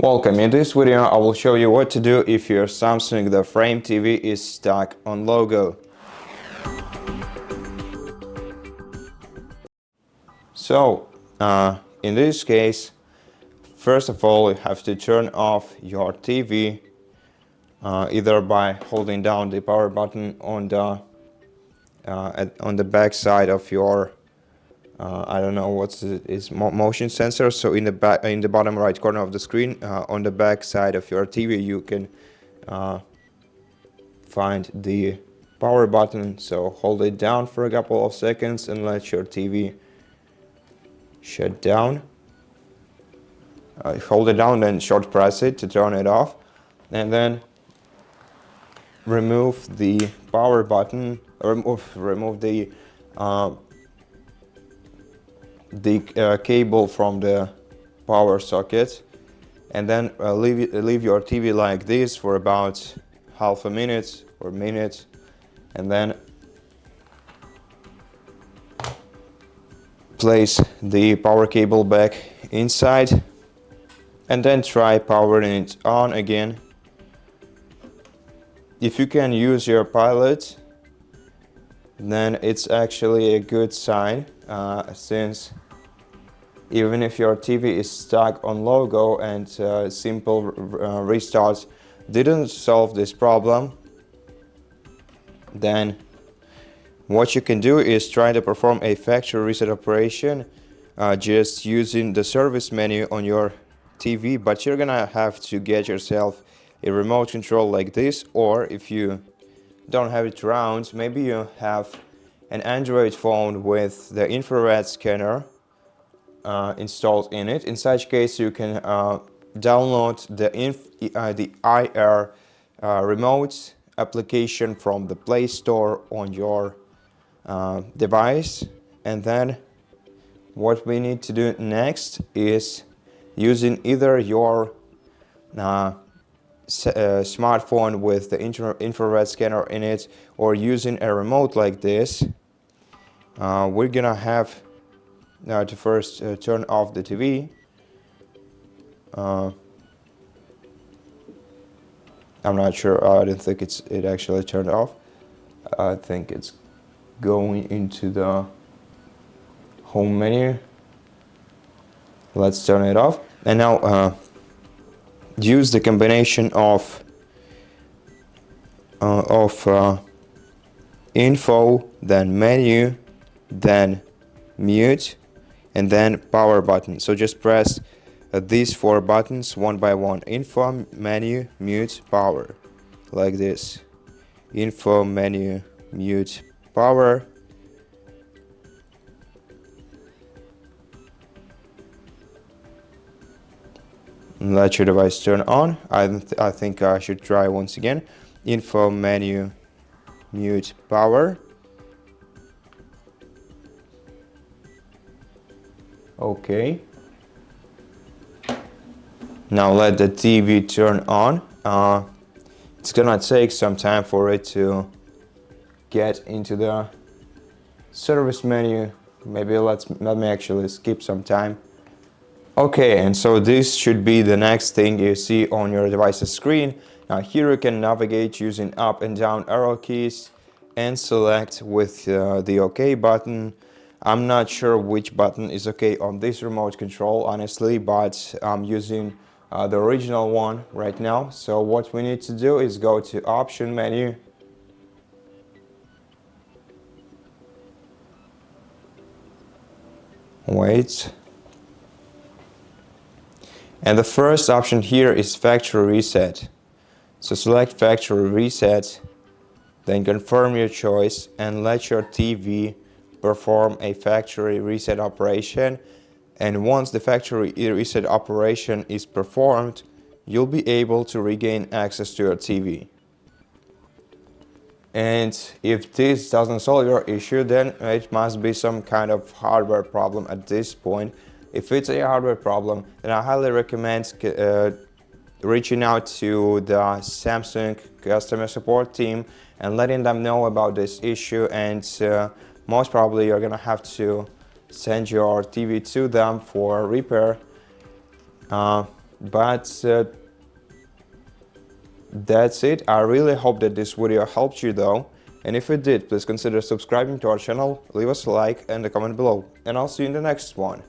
Welcome. In this video I will show you what to do if your Samsung the Frame TV is stuck on logo. So in this case, first of all you have to turn off your TV either by holding down the power button on the back side of your I don't know what's is motion sensor. So in the bottom right corner of the screen, on the back side of your TV, you can find the power button. So hold it down for a couple of seconds and let your TV shut down. Hold it down and short press it to turn it off, and then remove the power button. Remove the cable from the power socket, and then leave your TV like this for about half a minute or minute, and then place the power cable back inside and then try powering it on again. If you can use your pilot, then it's actually a good sign, since even if your TV is stuck on logo and simple restarts didn't solve this problem, then what you can do is try to perform a factory reset operation just using the service menu on your TV, but you're gonna have to get yourself a remote control like this, or if you don't have it around, maybe you have an Android phone with the infrared scanner installed in it. In such case, you can download the IR remote application from the Play Store on your device, and then what we need to do next is using either your smartphone with the infrared scanner in it, or using a remote like this. We're gonna have to first turn off the TV. I'm not sure. I don't think it actually turned off. I think it's going into the home menu. Let's turn it off, and now use the combination of info, then menu, then mute, and then power button. So just press these four buttons one by one: info, menu, mute, power, like this. Info, menu, mute, power. And let your device turn on. I think I should try once again. Info, menu, mute, power. Okay. Now let the TV turn on. It's gonna take some time for it to get into the service menu. Maybe let me actually skip some time. Okay, and so this should be the next thing you see on your device's screen. Now here you can navigate using up and down arrow keys and select with the OK button. I'm not sure which button is OK on this remote control, honestly, but I'm using the original one right now. So what we need to do is go to option menu. Wait. And the first option here is factory reset. So select factory reset, then confirm your choice and let your TV perform a factory reset operation. And once the factory reset operation is performed, you'll be able to regain access to your TV. And if this doesn't solve your issue, then it must be some kind of hardware problem at this point. If it's a hardware problem, then I highly recommend reaching out to the Samsung customer support team and letting them know about this issue, and most probably you're gonna have to send your TV to them for repair. But that's it. I really hope that this video helped you though. And if it did, please consider subscribing to our channel, leave us a like and a comment below. And I'll see you in the next one.